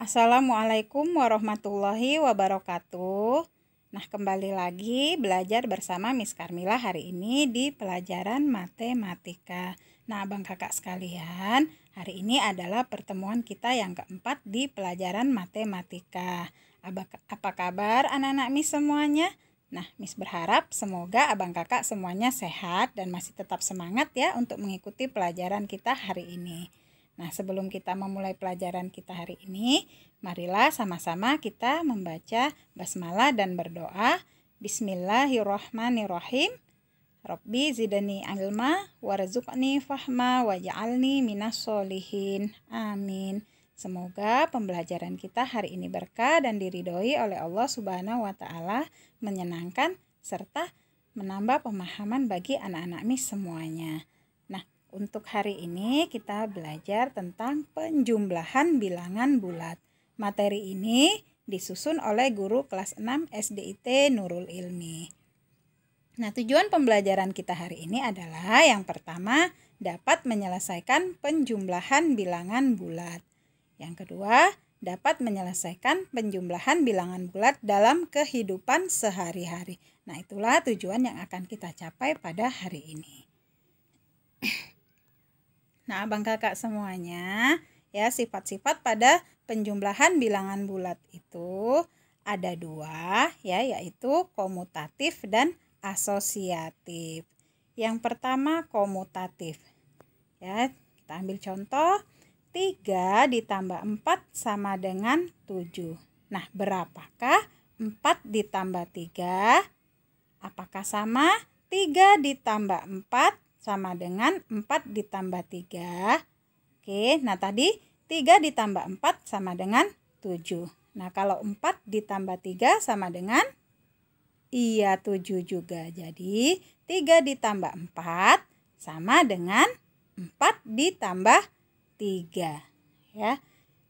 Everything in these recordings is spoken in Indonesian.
Assalamualaikum warahmatullahi wabarakatuh. Nah, kembali lagi belajar bersama Miss Karmila hari ini di pelajaran matematika. Nah, abang kakak sekalian, hari ini adalah pertemuan kita yang keempat di pelajaran matematika. Apa kabar anak-anak Miss semuanya? Nah, Miss berharap semoga abang kakak semuanya sehat dan masih tetap semangat ya untuk mengikuti pelajaran kita hari ini. Nah, sebelum kita memulai pelajaran kita hari ini, marilah sama-sama kita membaca basmalah dan berdoa. Bismillahirrahmanirrahim. Rabbi zidani ilma warzuqni fahma waj'alni minas sholihin. Amin. Semoga pembelajaran kita hari ini berkah dan diridhoi oleh Allah Subhanahu wa taala, menyenangkan serta menambah pemahaman bagi anak-anak Miss semuanya. Untuk hari ini kita belajar tentang penjumlahan bilangan bulat. Materi ini disusun oleh guru kelas 6 SDIT Nurul Ilmi. Nah, tujuan pembelajaran kita hari ini adalah yang pertama, dapat menyelesaikan penjumlahan bilangan bulat. Yang kedua, dapat menyelesaikan penjumlahan bilangan bulat dalam kehidupan sehari-hari. Nah, itulah tujuan yang akan kita capai pada hari ini. Nah, abang kakak semuanya, ya, sifat-sifat pada penjumlahan bilangan bulat itu ada dua, ya, yaitu komutatif dan asosiatif. Yang pertama komutatif. Ya, kita ambil contoh, 3 ditambah 4 sama dengan 7. Nah, berapakah 4 ditambah 3? Apakah sama? 3 ditambah 4 sama dengan 4 ditambah 3. Oke, nah tadi 3 ditambah 4 sama dengan 7. Nah, kalau 4 ditambah 3 sama dengan 7 juga. Jadi 3 ditambah 4 sama dengan 4 ditambah 3. Ya.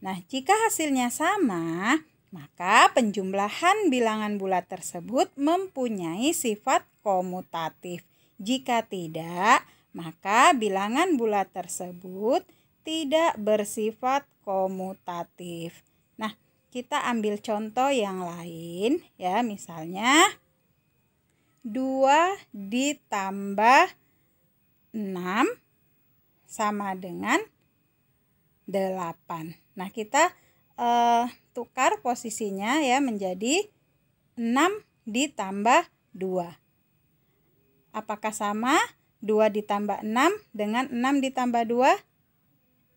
Nah, jika hasilnya sama, maka penjumlahan bilangan bulat tersebut mempunyai sifat komutatif. Jika tidak, maka bilangan bulat tersebut tidak bersifat komutatif. Nah, kita ambil contoh yang lain ya, misalnya 2 ditambah 6 sama dengan 8. Nah, kita tukar posisinya ya menjadi 6 ditambah 2. Apakah sama 2 ditambah 6 dengan 6 ditambah 2?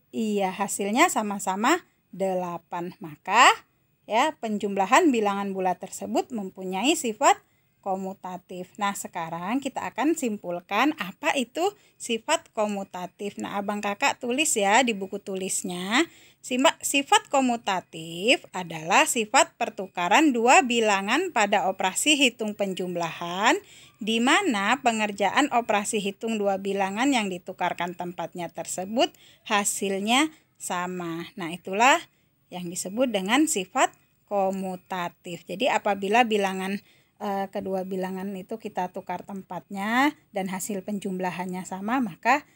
Iya, hasilnya sama-sama 8. Maka ya, penjumlahan bilangan bulat tersebut mempunyai sifat komutatif. Nah, sekarang kita akan simpulkan apa itu sifat komutatif. Nah, abang kakak tulis ya di buku tulisnya. Sifat komutatif adalah sifat pertukaran dua bilangan pada operasi hitung penjumlahan, di mana pengerjaan operasi hitung dua bilangan yang ditukarkan tempatnya tersebut hasilnya sama. Nah, itulah yang disebut dengan sifat komutatif. Jadi apabila kedua bilangan itu kita tukar tempatnya dan hasil penjumlahannya sama, maka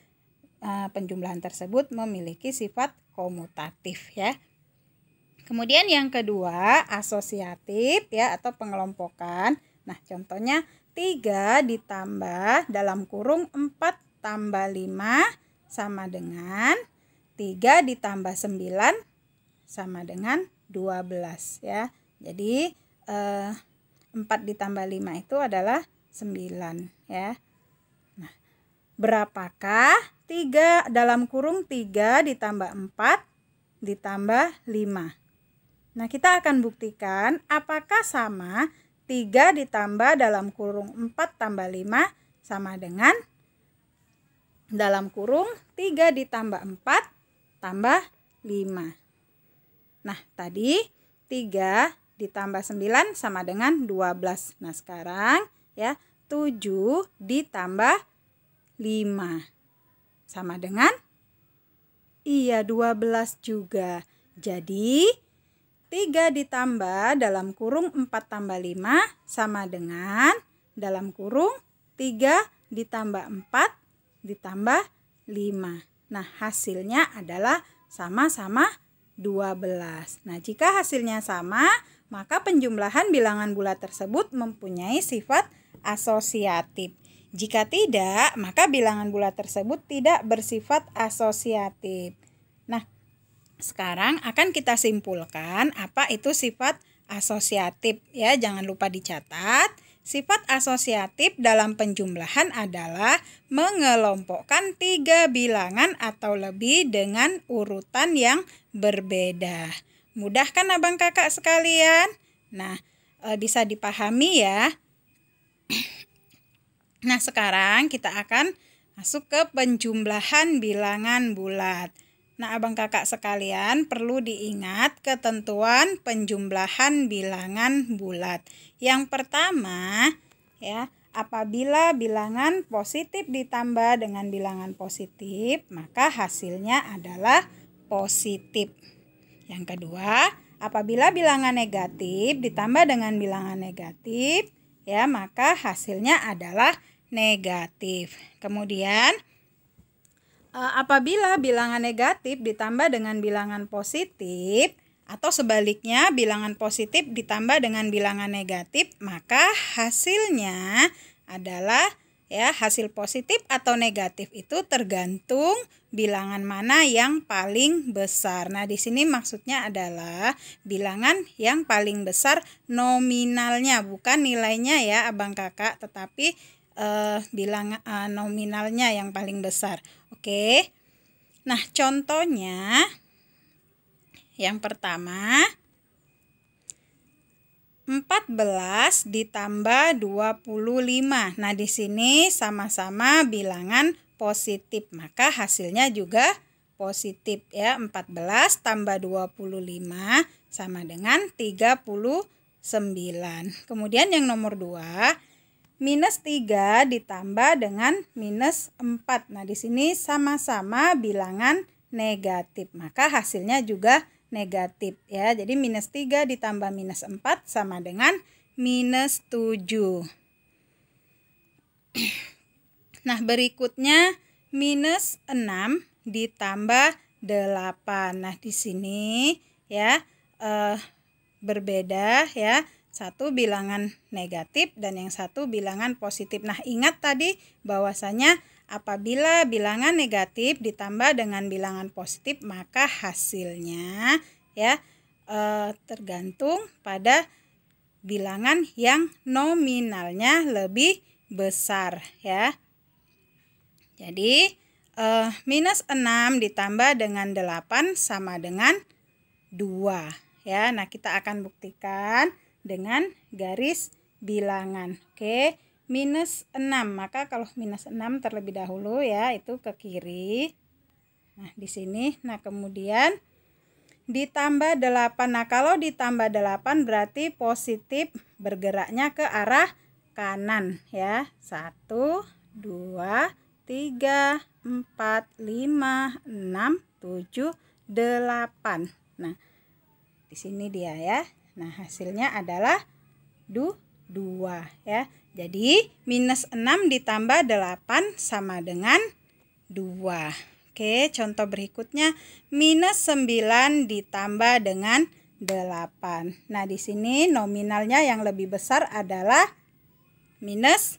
penjumlahan tersebut memiliki sifat komutatif ya. Kemudian yang kedua, asosiatif ya, atau pengelompokan. Nah, contohnya 3 ditambah dalam kurung 4 tambah 5 sama dengan 3 ditambah 9 sama dengan 12 ya. Jadi 4 ditambah 5 itu adalah 9 ya. Nah, berapakah 3 dalam kurung 3 ditambah 4 ditambah 5? Nah, kita akan buktikan apakah sama 3 ditambah dalam kurung 4 tambah 5 sama dengan dalam kurung 3 ditambah 4 tambah 5. Nah, tadi 3 ditambah 9 sama dengan 12. Nah, sekarang ya 7 ditambah 5 sama dengan 12 juga. Jadi 3 ditambah dalam kurung 4 tambah 5 sama dengan dalam kurung 3 ditambah 4 ditambah 5. Nah, hasilnya adalah sama-sama 12. Nah, jika hasilnya sama, maka penjumlahan bilangan bulat tersebut mempunyai sifat asosiatif. Jika tidak, maka bilangan bulat tersebut tidak bersifat asosiatif. Nah, sekarang akan kita simpulkan apa itu sifat asosiatif ya, jangan lupa dicatat. Sifat asosiatif dalam penjumlahan adalah mengelompokkan 3 bilangan atau lebih dengan urutan yang berbeda. Mudah kan abang kakak sekalian? Nah, bisa dipahami ya. Nah, sekarang kita akan masuk ke penjumlahan bilangan bulat. Nah, abang kakak sekalian perlu diingat ketentuan penjumlahan bilangan bulat. Yang pertama, ya, apabila bilangan positif ditambah dengan bilangan positif, maka hasilnya adalah positif. Yang kedua, apabila bilangan negatif ditambah dengan bilangan negatif, ya, maka hasilnya adalah negatif. Kemudian, apabila bilangan negatif ditambah dengan bilangan positif atau sebaliknya bilangan positif ditambah dengan bilangan negatif, maka hasilnya adalah ya, hasil positif atau negatif itu tergantung bilangan mana yang paling besar. Nah, di sini maksudnya adalah bilangan yang paling besar nominalnya, bukan nilainya ya abang kakak, tetapi bilangan nominalnya yang paling besar. Oke. Nah, contohnya yang pertama 14 ditambah 25. Nah, di sini sama-sama bilangan positif, maka hasilnya juga positif ya. 14 tambah 25 sama dengan 39. Kemudian yang nomor 2, minus 3 ditambah dengan minus 4. Nah, di sini sama-sama bilangan negatif, maka hasilnya juga negatif ya. Jadi minus 3 ditambah minus 4 sama dengan minus 7. Nah, berikutnya minus 6 ditambah 8. Nah, di sini ya berbeda ya. Satu bilangan negatif dan yang satu bilangan positif. Nah, ingat tadi bahwasanya apabila bilangan negatif ditambah dengan bilangan positif, maka hasilnya ya tergantung pada bilangan yang nominalnya lebih besar ya. Jadi minus 6 ditambah dengan 8 sama dengan 2 ya. Nah, kita akan buktikan dengan garis bilangan. Oke, minus 6. Maka kalau minus 6 terlebih dahulu ya, itu ke kiri. Nah, di sini. Nah, kemudian ditambah 8. Nah, kalau ditambah 8 berarti positif bergeraknya ke arah kanan ya. 1, 2, 3, 4, 5, 6, 7, 8. Nah, di sini dia ya. Nah, hasilnya adalah 2 ya. Jadi minus 6 ditambah 8 sama dengan 2. Oke, contoh berikutnya minus 9 ditambah dengan 8. Nah, di sini nominalnya yang lebih besar adalah minus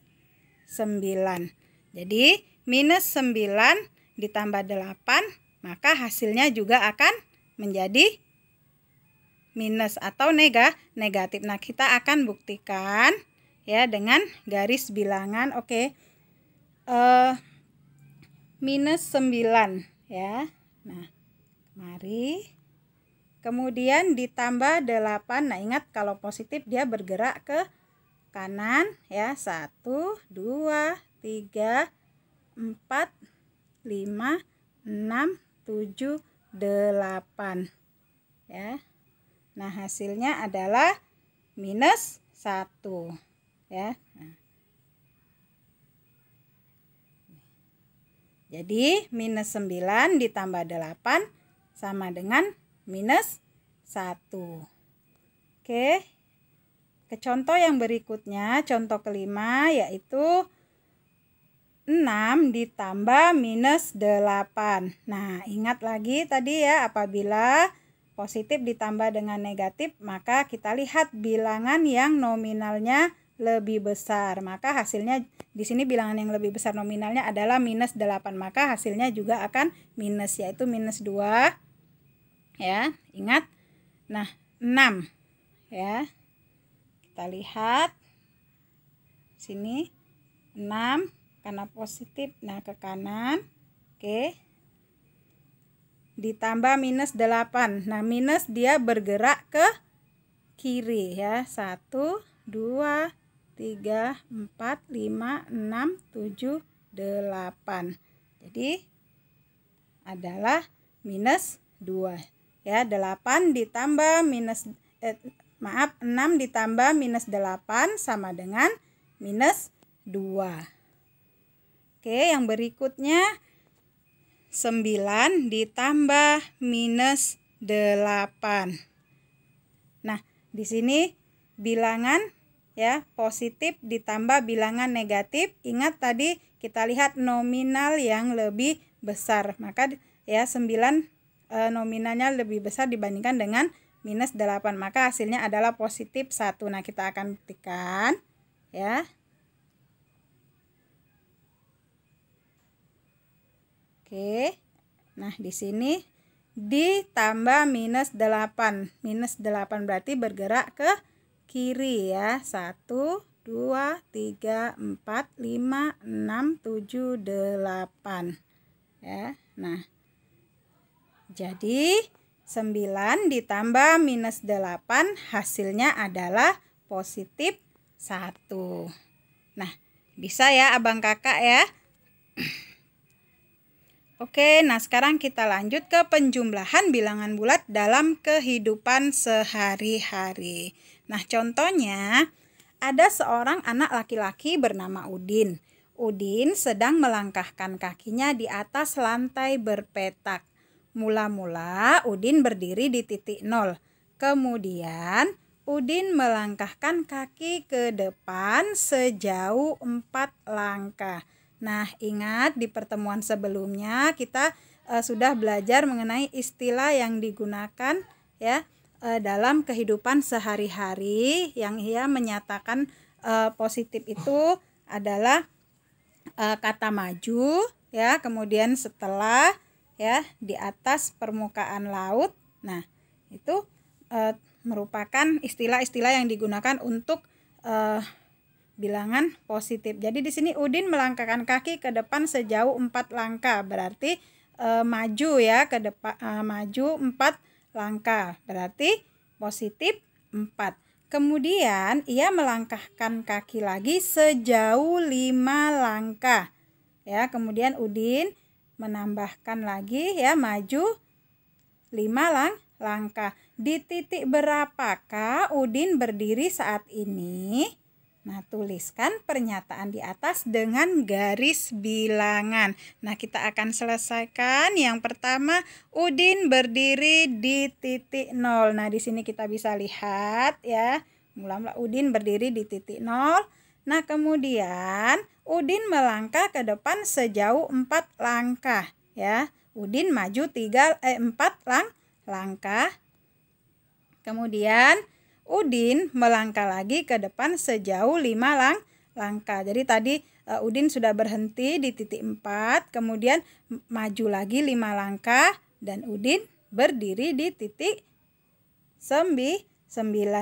9. Jadi minus 9 ditambah 8, maka hasilnya juga akan menjadi minus atau negatif. Nah, kita akan buktikan ya dengan garis bilangan. Oke. Minus 9 ya. Nah, mari. Kemudian ditambah 8. Nah, ingat kalau positif dia bergerak ke kanan ya. 1, 2, 3, 4, 5, 6, 7, 8 ya. Nah, hasilnya adalah minus 1 ya. Nah. Jadi minus 9 ditambah 8 sama dengan minus 1. Oke. Ke contoh yang berikutnya, contoh kelima, yaitu 6 ditambah minus 8. Nah, ingat lagi tadi ya, apabila positif ditambah dengan negatif, maka kita lihat bilangan yang nominalnya lebih besar. Maka hasilnya di sini bilangan yang lebih besar nominalnya adalah minus 8. Maka hasilnya juga akan minus, yaitu minus 2. Ya, ingat. Nah, 6. Ya. Kita lihat sini 6 karena positif. Nah, ke kanan. Oke. Ditambah minus 8. Nah, minus dia bergerak ke kiri ya. 1, 2, 3, 4, 5, 6, 7, 8. Jadi adalah minus 2. Ya, 8 ditambah minus 6 ditambah minus 8 sama dengan minus 2. Oke, yang berikutnya 9 ditambah minus 8. Nah, di sini bilangan ya positif ditambah bilangan negatif. Ingat tadi kita lihat nominal yang lebih besar. Maka ya 9 nominalnya lebih besar dibandingkan dengan minus 8. Maka hasilnya adalah positif 1. Nah, kita akan buktikan ya. Oke. Nah, di sini ditambah minus 8. Minus 8 berarti bergerak ke kiri ya. 1, 2, 3, 4, 5, 6, 7, 8. Ya. Nah, jadi 9 ditambah minus 8 hasilnya adalah positif 1. Nah, bisa ya abang kakak ya. Oke, nah sekarang kita lanjut ke penjumlahan bilangan bulat dalam kehidupan sehari-hari. Nah, contohnya ada seorang anak laki-laki bernama Udin. Udin sedang melangkahkan kakinya di atas lantai berpetak. Mula-mula Udin berdiri di titik 0. Kemudian Udin melangkahkan kaki ke depan sejauh 4 langkah. Nah, ingat di pertemuan sebelumnya kita sudah belajar mengenai istilah yang digunakan ya dalam kehidupan sehari-hari yang ia menyatakan positif itu adalah kata maju ya, kemudian setelah ya di atas permukaan laut. Nah, itu merupakan istilah-istilah yang digunakan untuk bilangan positif. Jadi di sini Udin melangkahkan kaki ke depan sejauh 4 langkah. Berarti maju ya ke depan, maju 4 langkah. Berarti positif 4. Kemudian ia melangkahkan kaki lagi sejauh 5 langkah. Ya, kemudian Udin menambahkan lagi ya maju 5 langkah. Di titik berapakah Udin berdiri saat ini? Nah, tuliskan pernyataan di atas dengan garis bilangan. Nah, kita akan selesaikan. Yang pertama, Udin berdiri di titik 0. Nah, di sini kita bisa lihat ya. Mula-mula Udin berdiri di titik 0. Nah, kemudian Udin melangkah ke depan sejauh 4 langkah ya. Udin maju 4 langkah. Kemudian Udin melangkah lagi ke depan sejauh 5 langkah. Jadi tadi Udin sudah berhenti di titik 4, kemudian maju lagi 5 langkah dan Udin berdiri di titik 9.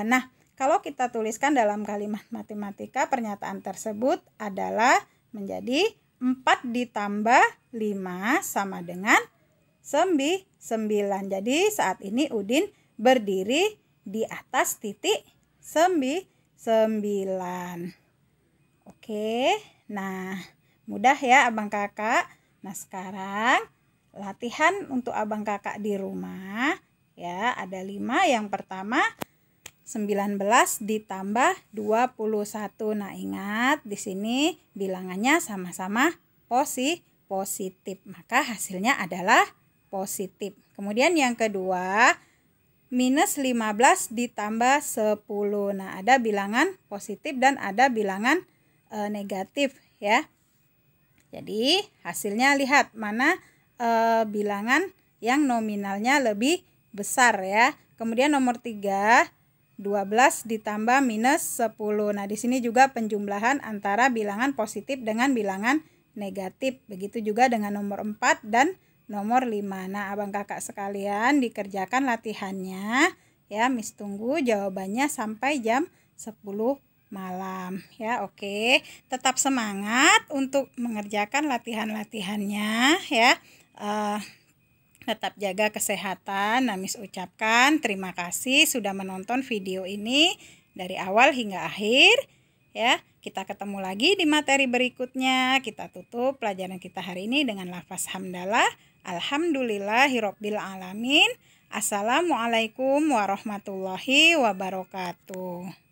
Nah, kalau kita tuliskan dalam kalimat matematika, pernyataan tersebut adalah menjadi 4 ditambah 5 sama dengan 9. Jadi saat ini Udin berdiri di atas titik 9. Oke, nah mudah ya abang kakak. Nah, sekarang latihan untuk abang kakak di rumah ya, ada 5. Yang pertama 19 ditambah 21. Nah, ingat di sini bilangannya sama-sama positif, maka hasilnya adalah positif. Kemudian yang kedua minus 15 ditambah 10. Nah, ada bilangan positif dan ada bilangan negatif ya. Jadi hasilnya lihat mana bilangan yang nominalnya lebih besar ya. Kemudian nomor 3, 12 ditambah minus 10. Nah, di sini juga penjumlahan antara bilangan positif dengan bilangan negatif. Begitu juga dengan nomor 4 dan nomor 5. Nah, abang kakak sekalian dikerjakan latihannya ya. Miss tunggu jawabannya sampai jam 10 malam ya. Oke, tetap semangat untuk mengerjakan latihan-latihannya ya. Tetap jaga kesehatan. Nah, Miss ucapkan terima kasih sudah menonton video ini dari awal hingga akhir ya. Kita ketemu lagi di materi berikutnya. Kita tutup pelajaran kita hari ini dengan lafaz hamdalah. Alhamdulillahirabbil alamin. Assalamualaikum warahmatullahi wabarakatuh.